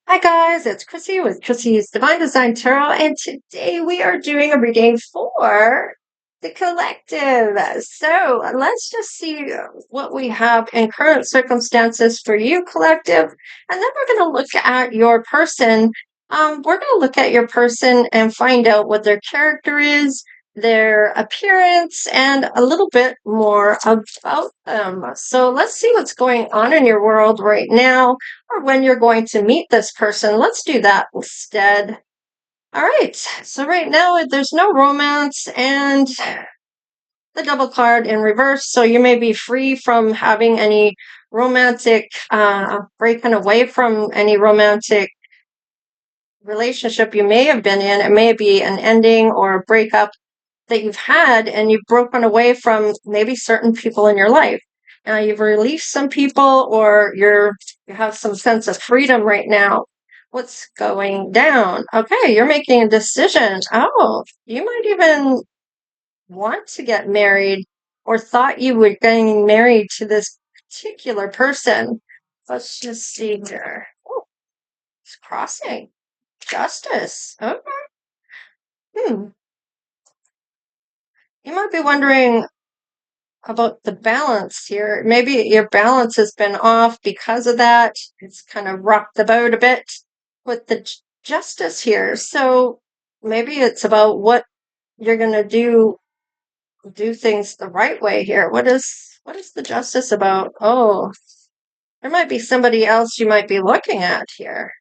Hi guys, it's Chrissy with Chrissy's Divine Design Tarot, and today we are doing a reading for the collective. So let's just see what we have in current circumstances for you, collective, and then we're going to look at your person. We're going to look at your person and find out what their character is, their appearance, and a little bit more about them. So let's see what's going on in your world right now or when you're going to meet this person. Let's do that instead. All right. So right now there's no romance and the double card in reverse. So you may be free from having any romantic breaking away from any romantic relationship you may have been in. It may be an ending or a breakup that you've had and you've broken away from maybe certain people in your life. You've released some people or you have some sense of freedom right now. What's going down? Okay, you're making a decision. Oh, you might even want to get married or thought you were getting married to this particular person. Let's just see here. Oh, it's crossing. Justice. Okay. Hmm. You might be wondering about the balance here. Maybe your balance has been off because of that. It's kind of rocked the boat a bit with the justice here. So maybe it's about what you're going to do things the right way here. What is the justice about? Oh, there might be somebody else you might be looking at here.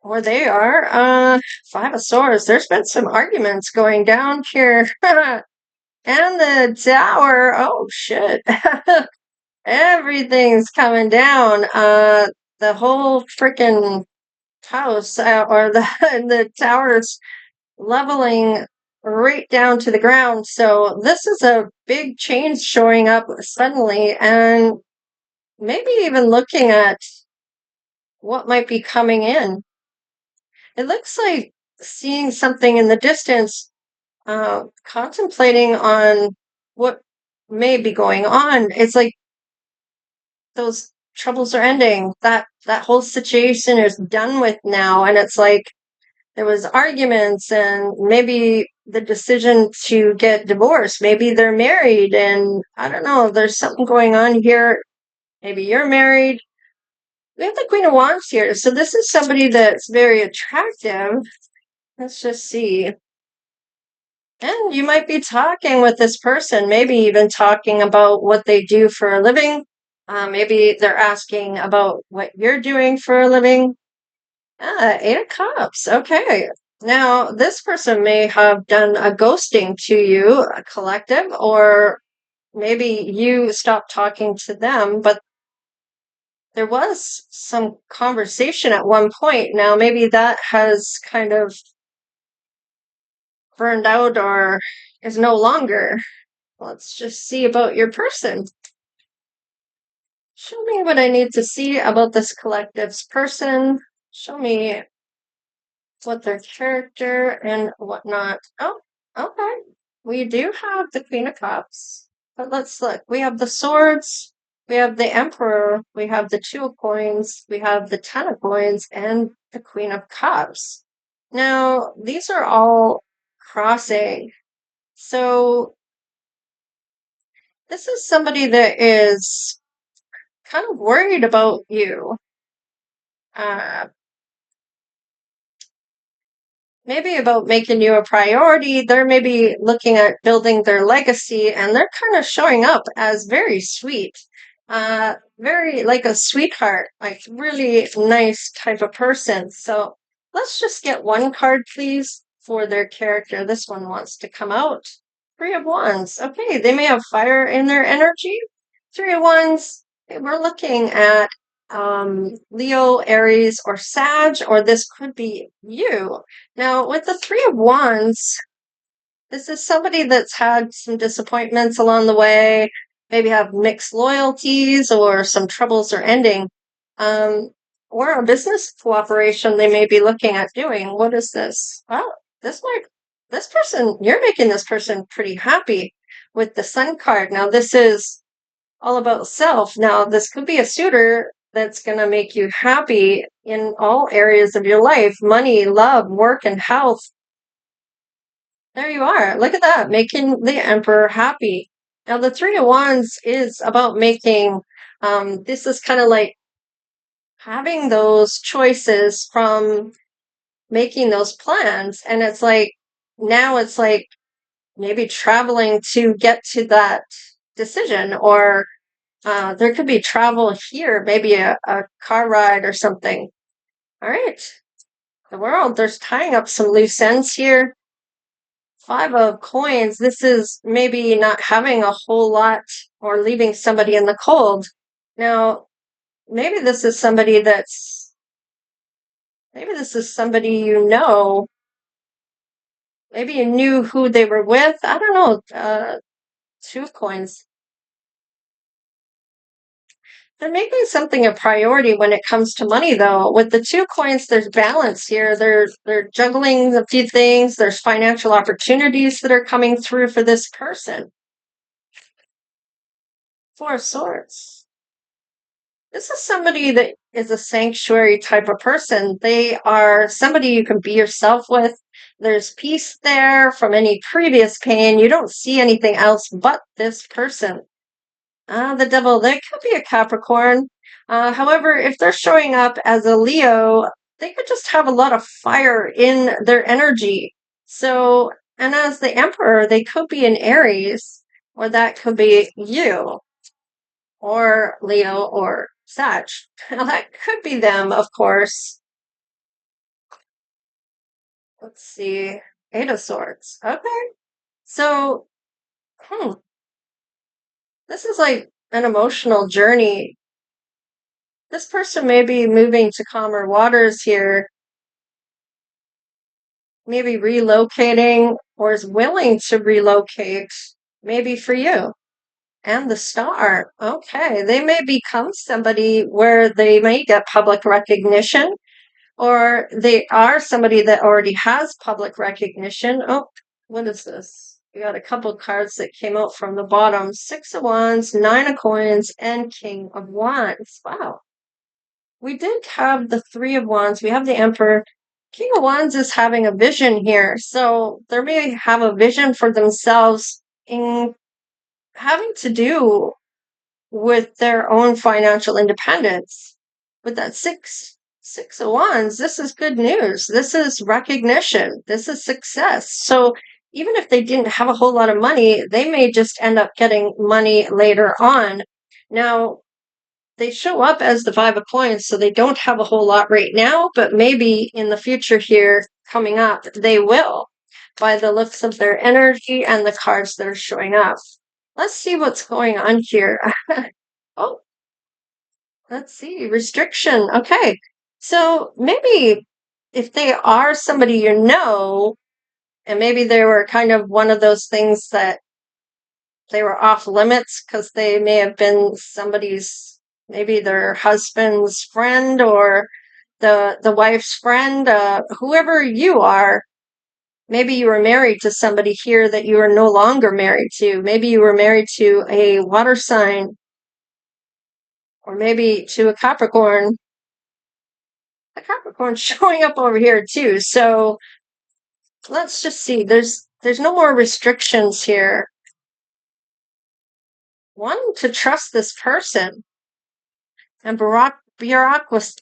Or they are. Five of Swords. There's been some arguments going down here. And the Tower. Oh shit. Everything's coming down. The whole freaking house or the the towers leveling right down to the ground. So this is a big change showing up suddenly, and maybe even looking at what might be coming in. It looks like seeing something in the distance, contemplating on what may be going on. It's like those troubles are ending. That whole situation is done with now, and it's like there was arguments and maybe the decision to get divorced. Maybe they're married, and I don't know. There's something going on here. Maybe you're married. We have the Queen of Wands here, so this is somebody that's very attractive. Let's just see. And you might be talking with this person, maybe even talking about what they do for a living. Maybe they're asking about what you're doing for a living. Eight of Cups. Okay. Now, this person may have done a ghosting to you, a collective, or maybe you stopped talking to them, but there was some conversation at one point. Now, maybe that has kind of burned out or is no longer. Let's just see about your person. Show me what I need to see about this collective's person. Show me what their character and whatnot. Oh, okay. We do have the Queen of Cups. But let's look. We have the swords, we have the Emperor, we have the Two of Coins, we have the Ten of Coins, and the Queen of Cups. Now, these are all crossing. So this is somebody that is kind of worried about you. Uh, maybe about making you a priority. They're maybe looking at building their legacy, and they're kind of showing up as very sweet, very like a sweetheart, like really nice type of person. So let's just get one card, please, for their character. This one wants to come out. Three of Wands. Okay, they may have fire in their energy. Three of Wands. We're looking at Leo, Aries, or Sag, or this could be you. Now, with the Three of Wands, this is somebody that's had some disappointments along the way, maybe have mixed loyalties or some troubles are ending, um, or a business cooperation they may be looking at doing. What is this? Well, this person, you're making this person pretty happy with the Sun card. Now, this is all about self. Now, this could be a suitor that's going to make you happy in all areas of your life, money, love, work, and health. There you are. Look at that, making the emperor happy. Now, the Three of Wands is about making, this is kind of like having those choices from making those plans. And it's like, now it's like maybe traveling to get to that decision, or there could be travel here, maybe a car ride or something. All right. The world, there's tying up some loose ends here. Five of coins. This is maybe not having a whole lot or leaving somebody in the cold. Now, maybe this is somebody you know. Maybe you knew who they were with. I don't know. Two of coins. They're making something a priority when it comes to money, though. With the two coins, there's balance here. They're juggling a few things. There's financial opportunities that are coming through for this person. Four of Swords. This is somebody that is a sanctuary type of person. They are somebody you can be yourself with. There's peace there from any previous pain. You don't see anything else but this person. The Devil, they could be a Capricorn. However, if they're showing up as a Leo, they could just have a lot of fire in their energy. So, and as the Emperor, they could be an Aries, or that could be you, or Leo, or Sag. Now, that could be them, of course. Let's see. Eight of Swords. Okay. So, this is like an emotional journey. This person may be moving to calmer waters here, maybe relocating, or is willing to relocate, maybe for you. And the Star. Okay. They may become somebody where they may get public recognition, or they are somebody that already has public recognition. Oh, what is this? We got a couple cards that came out from the bottom. Six of Wands, Nine of Coins, and King of Wands. Wow. We did have the Three of Wands. We have the Emperor. King of Wands is having a vision here. So they may have a vision for themselves in having to do with their own financial independence. With that six of Wands, this is good news. This is recognition. This is success. So even if they didn't have a whole lot of money, they may just end up getting money later on. Now, they show up as the Five of Coins, so they don't have a whole lot right now, but maybe in the future here coming up, they will, by the looks of their energy and the cards that are showing up. Let's see what's going on here. Oh, let's see. Restriction. Okay. So maybe if they are somebody you know, and maybe they were kind of one of those things that they were off limits because they may have been somebody's, maybe their husband's friend or the wife's friend, whoever you are. Maybe you were married to somebody here that you are no longer married to. Maybe you were married to a water sign, or maybe to a Capricorn. A Capricorn showing up over here too. So let's just see. There's no more restrictions here. Wanting to trust this person. And bureaucracy.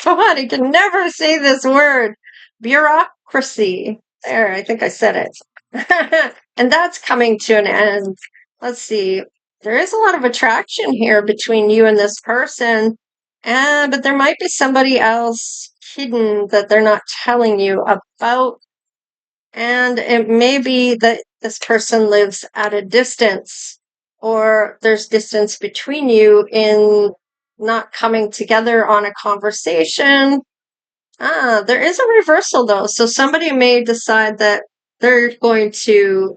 Come on, I can never say this word. Bureaucracy. There, I think I said it. And that's coming to an end. Let's see. There is a lot of attraction here between you and this person, but there might be somebody else hidden that they're not telling you about. And it may be that this person lives at a distance, or there's distance between you in not coming together on a conversation. There is a reversal though. So somebody may decide that they're going to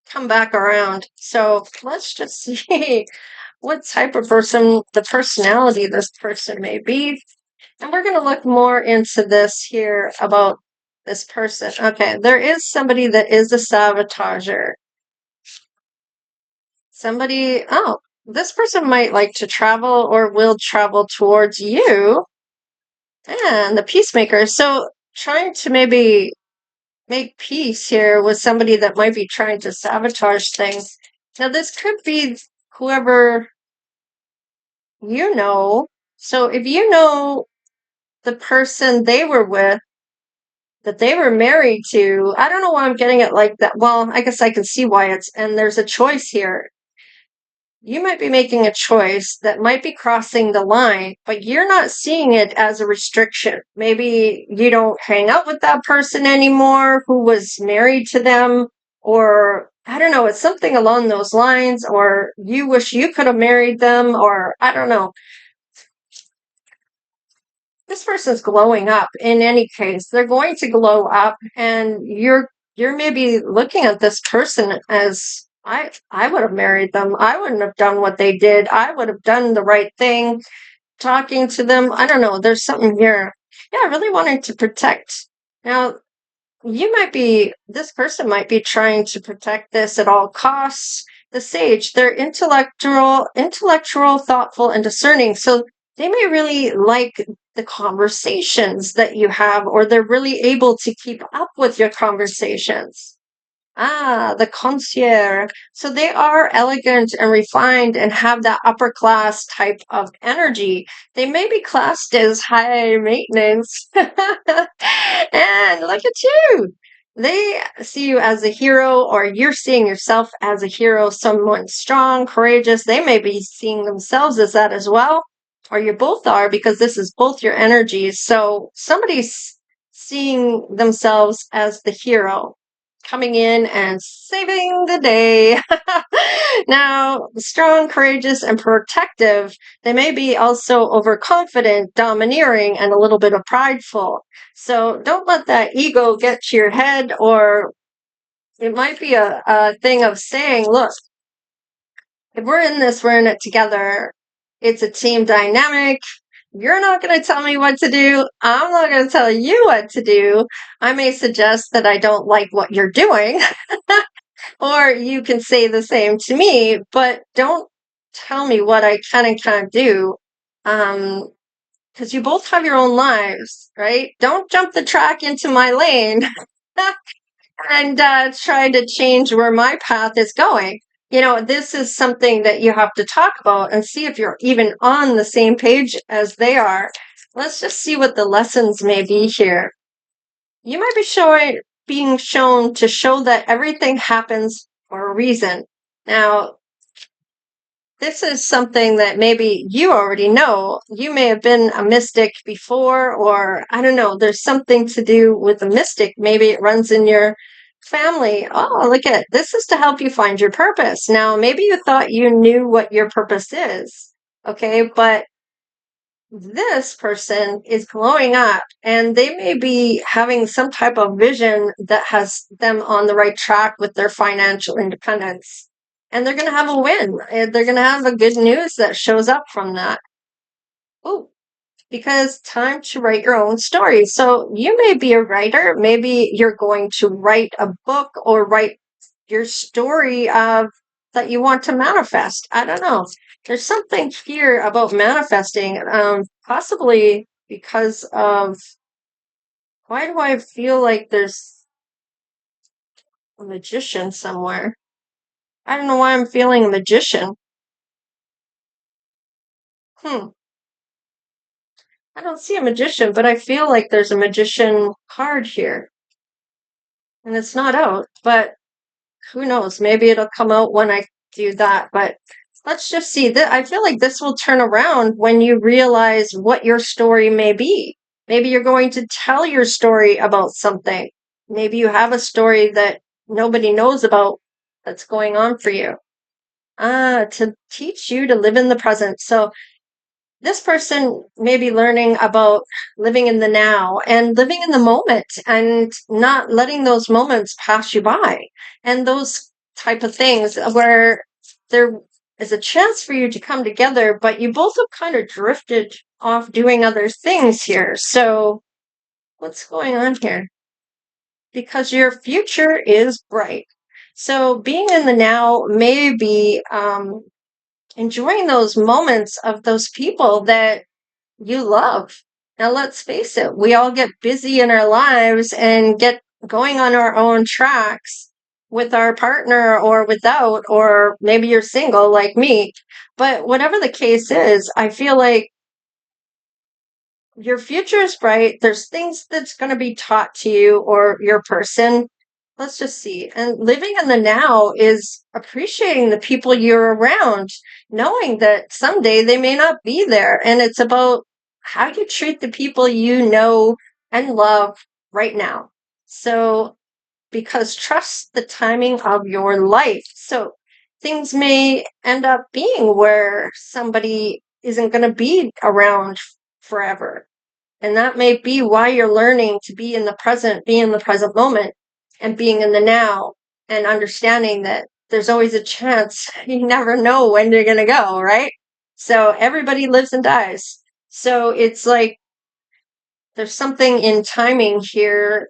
come back around. So let's just see what type of person, the personality this person may be. And we're going to look more into this here about this person. Okay, there is somebody that is a sabotager. Somebody, oh, this person might like to travel or will travel towards you and the peacemaker. So trying to maybe make peace here with somebody that might be trying to sabotage things. Now, this could be whoever you know. So if you know the person they were with, that they were married to, I don't know why I'm getting it like that. Well, I guess I can see why and there's a choice here. You might be making a choice that might be crossing the line, but you're not seeing it as a restriction. Maybe you don't hang out with that person anymore who was married to them, or I don't know, it's something along those lines, or you wish you could have married them, or I don't know. This person's glowing up in any case. They're going to glow up, and you're maybe looking at this person as I would have married them. I wouldn't have done what they did. I would have done the right thing, talking to them. I don't know. There's something here. Yeah, I really wanted to protect. Now, this person might be trying to protect this at all costs. The sage, they're intellectual, thoughtful, and discerning. So they may really like the conversations that you have, or they're really able to keep up with your conversations. Ah, the concierge. So they are elegant and refined and have that upper class type of energy. They may be classed as high maintenance. And look at you. They see you as a hero, or you're seeing yourself as a hero, someone strong, courageous. They may be seeing themselves as that as well, or you both are, because this is both your energies. So somebody's seeing themselves as the hero, coming in and saving the day. Now, strong, courageous, and protective, they may be also overconfident, domineering, and a little bit of prideful. So don't let that ego get to your head, or it might be a thing of saying, look, if we're in this, we're in it together. It's a team dynamic. You're not going to tell me what to do. I'm not going to tell you what to do. I may suggest that I don't like what you're doing, or you can say the same to me, but don't tell me what I can and can't do. Because you both have your own lives, right? Don't jump the track into my lane and try to change where my path is going. This is something that you have to talk about and see if you're even on the same page as they are. Let's just see what the lessons may be here. You might be being shown to show that everything happens for a reason. Now, this is something that maybe you already know. You may have been a mystic before, or I don't know, there's something to do with a mystic. Maybe it runs in your family. Oh, look at it. This is to help you find your purpose. Now, maybe you thought you knew what your purpose is, okay? But this person is glowing up, and they may be having some type of vision that has them on the right track with their financial independence. And they're going to have a win. They're going to have a good news that shows up from that. Oh, because time to write your own story. So you may be a writer. Maybe you're going to write a book or write your story of that you want to manifest. I don't know. There's something here about manifesting, possibly because of, why do I feel like there's a magician somewhere? I don't know why I'm feeling a magician. I don't see a magician, but I feel like there's a magician card here. And it's not out, but who knows? Maybe it'll come out when I do that. But let's just see. I feel like this will turn around when you realize what your story may be. Maybe you're going to tell your story about something. Maybe you have a story that nobody knows about that's going on for you. To teach you to live in the present. So this person may be learning about living in the now and living in the moment and not letting those moments pass you by, and those type of things where there is a chance for you to come together, but you both have kind of drifted off doing other things here. So what's going on here? Because your future is bright. So being in the now may be enjoying those moments of those people that you love. Now, let's face it, we all get busy in our lives and get going on our own tracks with our partner or without, or maybe you're single like me. But whatever the case is, I feel like your future is bright. There's things that's going to be taught to you or your person. Let's just see. And living in the now is appreciating the people you're around, knowing that someday they may not be there. And it's about how you treat the people you know and love right now. So, because trust the timing of your life. So, things may end up being where somebody isn't going to be around forever, and that may be why you're learning to be in the present, be in the present moment, and being in the now, and understanding that there's always a chance. You never know when you're going to go, right? So everybody lives and dies. So it's like there's something in timing here,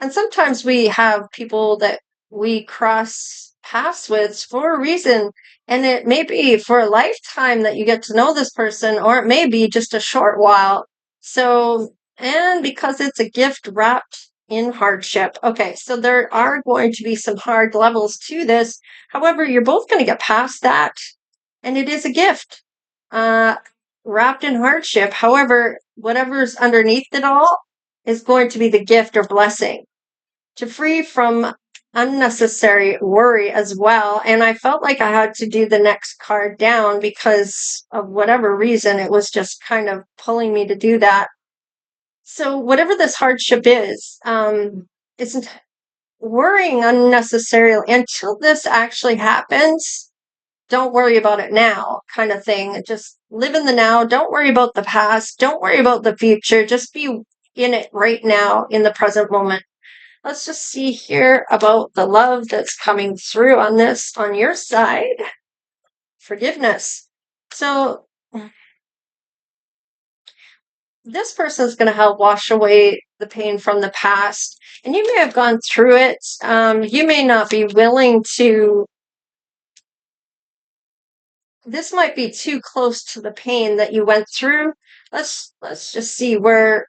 and sometimes we have people that we cross paths with for a reason. And it may be for a lifetime that you get to know this person, or it may be just a short while. So, and because it's a gift wrapped in hardship. Okay, so there are going to be some hard levels to this. However, you're both going to get past that. And it is a gift uh, wrapped in hardship. However, whatever's underneath it all is going to be the gift or blessing to free from unnecessary worry as well. And I felt like I had to do the next card down because of whatever reason, it was just kind of pulling me to do that. So whatever this hardship isn't worrying unnecessarily until this actually happens. Don't worry about it now, kind of thing. Just live in the now. Don't worry about the past. Don't worry about the future. Just be in it right now in the present moment. Let's just see here about the love that's coming through on this on your side. Forgiveness. So this person is going to help wash away the pain from the past. And you may have gone through it. You may not be willing to. This might be too close to the pain that you went through. Let's just see where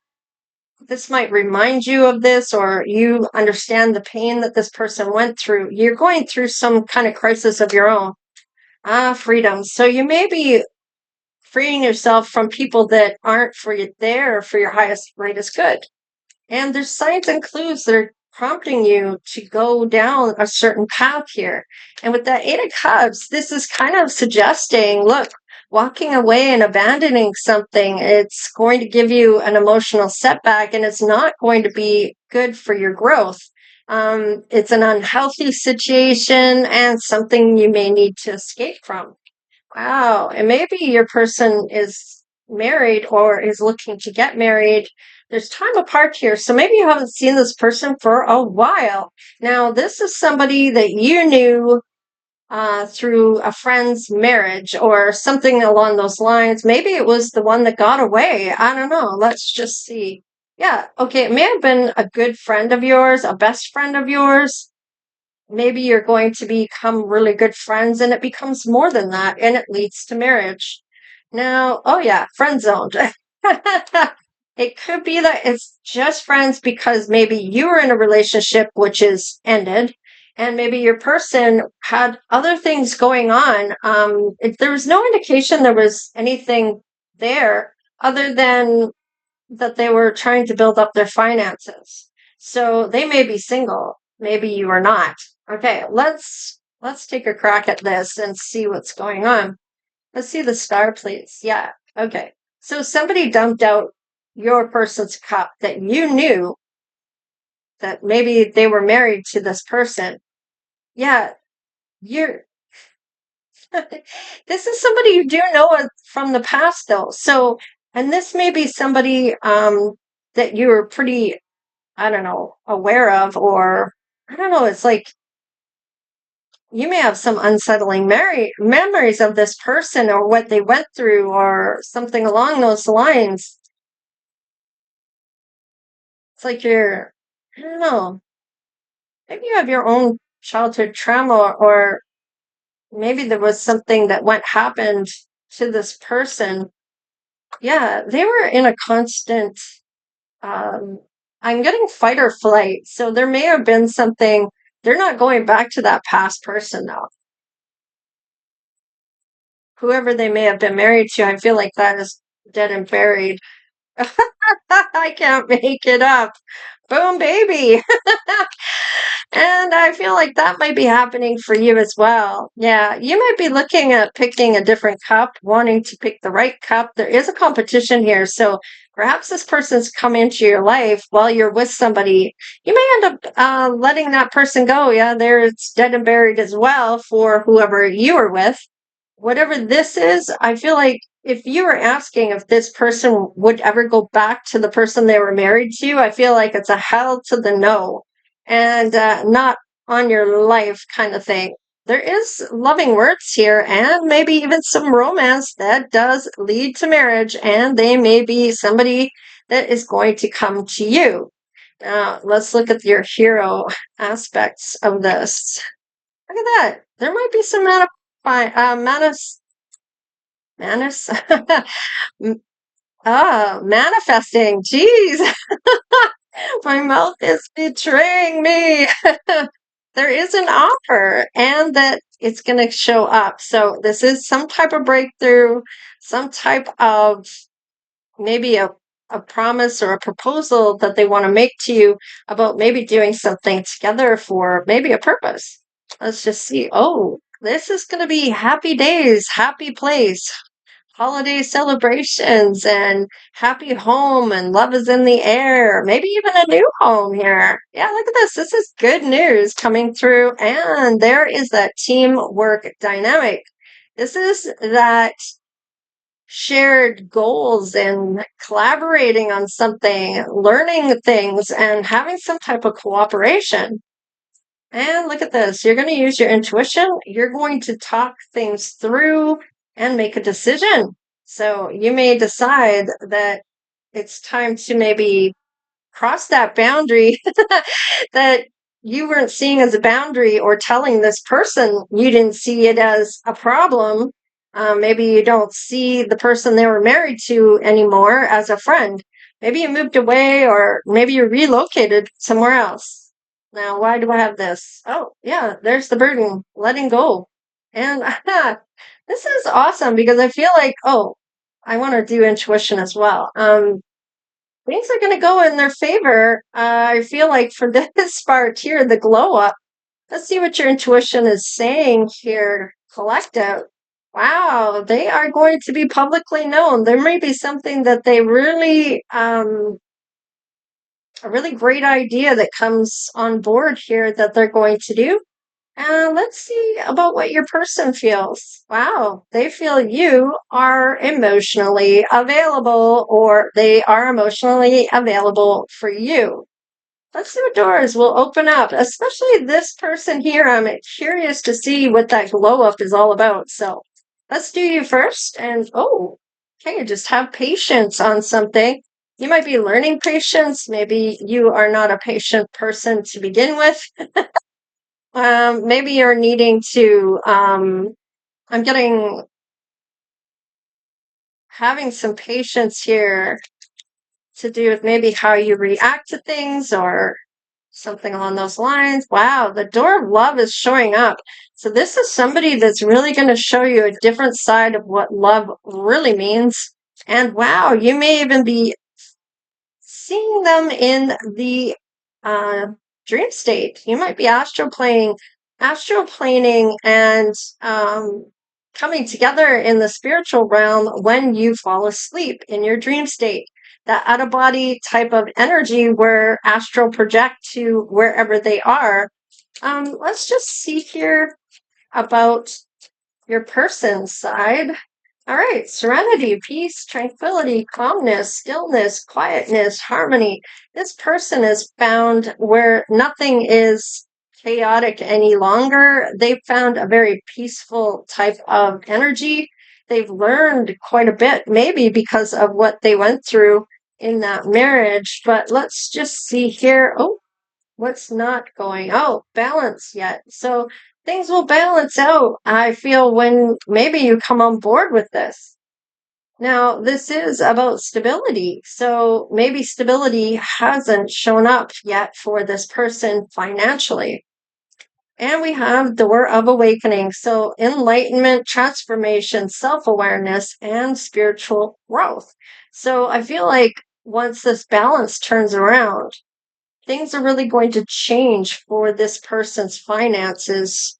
this might remind you of this, or you understand the pain that this person went through. You're going through some kind of crisis of your own. Freedom. So you may be freeing yourself from people that aren't for you there for your highest, greatest good. And there's signs and clues that are prompting you to go down a certain path here. And with that Eight of Cups, this is kind of suggesting, look, walking away and abandoning something, it's going to give you an emotional setback, and it's not going to be good for your growth. It's an unhealthy situation and something you may need to escape from. Wow. And maybe your person is married or is looking to get married. There's time apart here. So maybe you haven't seen this person for a while. Now, this is somebody that you knew through a friend's marriage or something along those lines. Maybe it was the one that got away. I don't know. Let's just see. Yeah. Okay. It may have been a good friend of yours, a best friend of yours. Maybe you're going to become really good friends and it becomes more than that and it leads to marriage. Now, oh yeah, friend zoned. It could be that it's just friends because maybe you were in a relationship which is ended, and maybe your person had other things going on. There was no indication there was anything there other than that they were trying to build up their finances. So they may be single. Maybe you are not. Okay, let's take a crack at this and see what's going on. Let's see the star, please. Yeah. Okay. So somebody dumped out your person's cup that you knew that maybe they were married to this person. Yeah, you're this is somebody you do know from the past though. So, and this may be somebody that you're pretty, I don't know, aware of, or I don't know, it's like you may have some unsettling memories of this person or what they went through or something along those lines. It's like I don't know, maybe you have your own childhood trauma or maybe there was something that went happened to this person. Yeah, they were in a constant, um, I'm getting fight or flight. So there may have been something. They're not going back to that past person now. Whoever they may have been married to, I feel like that is dead and buried. I can't make it up. Boom, baby. And I feel like that might be happening for you as well. Yeah, you might be looking at picking a different cup, wanting to pick the right cup. There is a competition here. So perhaps this person's come into your life while you're with somebody. You may end up letting that person go. Yeah, there it's dead and buried as well for whoever you are with. Whatever this is, I feel like if you were asking if this person would ever go back to the person they were married to, I feel like it's a hell to the no and not on your life kind of thing. There is loving words here and maybe even some romance that does lead to marriage, and they may be somebody that is going to come to you. Now, let's look at your hero aspects of this. Look at that. There might be some Manus. Manifesting. Jeez, my mouth is betraying me. There is an offer and that it's going to show up. So this is some type of breakthrough, some type of maybe a promise or a proposal that they want to make to you about maybe doing something together for maybe a purpose. Let's just see. Oh, this is going to be happy days, happy place, holiday celebrations, and happy home, and love is in the air. Maybe even a new home here. Yeah, look at this. This is good news coming through. And there is that teamwork dynamic. This is that shared goals and collaborating on something, learning things, and having some type of cooperation. And look at this. You're going to use your intuition. You're going to talk things through and make a decision. So you may decide that it's time to maybe cross that boundary that you weren't seeing as a boundary, or telling this person you didn't see it as a problem. Maybe you don't see the person they were married to anymore as a friend. Maybe you moved away, or maybe you relocated somewhere else. Now, why do I have this? Oh, yeah, there's the burden, letting go. And this is awesome because I feel like, oh, I want to do intuition as well. Things are going to go in their favor. I feel like for this part here, the glow up. Let's see what your intuition is saying here, collective. Wow, they are going to be publicly known. There may be something that they really, a really great idea that comes on board here that they're going to do. And let's see about what your person feels. Wow, they feel you are emotionally available, or they are emotionally available for you. Let's see what doors will open up, especially this person here. I'm curious to see what that glow up is all about. So let's do you first. And oh, okay, just have patience on something. You might be learning patience. Maybe you are not a patient person to begin with. Maybe you're needing to, I'm getting, having some patience here to do with maybe how you react to things or something along those lines. Wow, the door of love is showing up. So this is somebody that's really going to show you a different side of what love really means. And wow, you may even be seeing them in the uh, dream state. You might be astroplaning, and coming together in the spiritual realm when you fall asleep in your dream state. That out of body type of energy where astral project to wherever they are. Let's just see here about your person side. All right, serenity, peace, tranquility, calmness, stillness, quietness, harmony. This person is found where nothing is chaotic any longer. They've found a very peaceful type of energy. They've learned quite a bit, maybe because of what they went through in that marriage. But let's just see here. Oh, what's not going? Oh, balance yet. So things will balance out. I feel when maybe you come on board with this. Now, this is about stability. So maybe stability hasn't shown up yet for this person financially. And we have door of awakening. So enlightenment, transformation, self-awareness, and spiritual growth. So I feel like once this balance turns around, things are really going to change for this person's finances,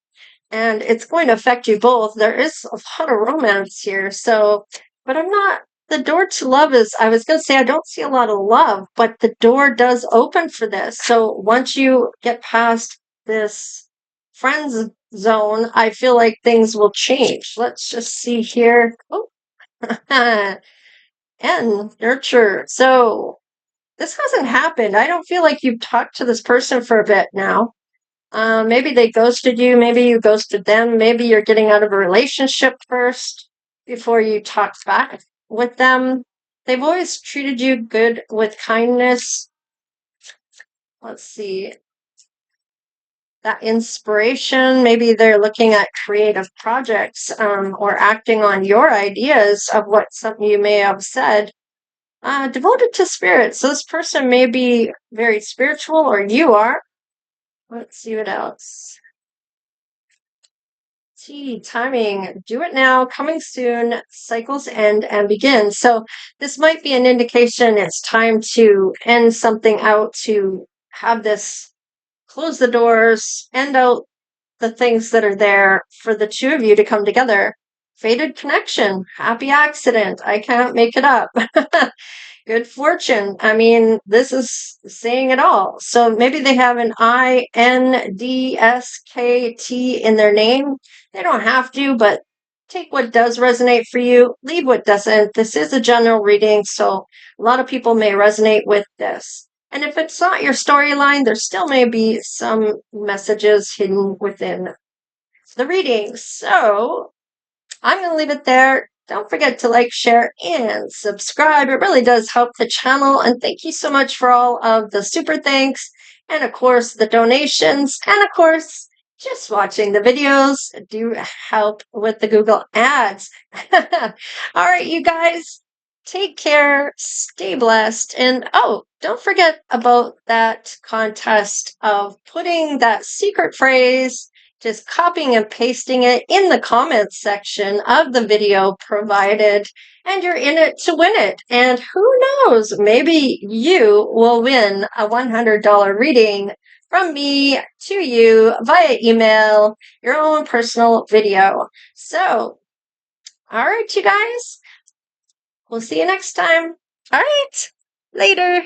and it's going to affect you both. There is a lot of romance here. So, but I'm not, the door to love is, I was going to say, I don't see a lot of love, but the door does open for this. So once you get past this friends zone, I feel like things will change. Let's just see here. Oh, and nurture. So this hasn't happened. I don't feel like you've talked to this person for a bit now. Maybe they ghosted you. Maybe you ghosted them. Maybe you're getting out of a relationship first before you talk back with them. They've always treated you good with kindness. Let's see. That inspiration. Maybe they're looking at creative projects or acting on your ideas of what something you may have said. Devoted to spirit. So this person may be very spiritual, or you are. Let's see what else. Timing, do it now, coming soon, cycles end and begin. So this might be an indication it's time to end something out, to have this, close the doors, end out the things that are there for the two of you to come together. Fated connection, happy accident. I can't make it up. Good fortune. I mean, this is saying it all. So maybe they have an INDSKT in their name. They don't have to, but take what does resonate for you, leave what doesn't. This is a general reading, so a lot of people may resonate with this. And if it's not your storyline, there still may be some messages hidden within the reading. So I'm going to leave it there. Don't forget to like, share, and subscribe. It really does help the channel. And thank you so much for all of the super thanks. And of course, the donations. And of course, just watching the videos do help with the Google ads. All right, you guys, take care, stay blessed. And oh, don't forget about that contest of putting that secret phrase, just copying and pasting it in the comments section of the video provided, and you're in it to win it. And who knows, maybe you will win a $100 reading from me to you via email, your own personal video. So, all right, you guys, we'll see you next time. All right, later.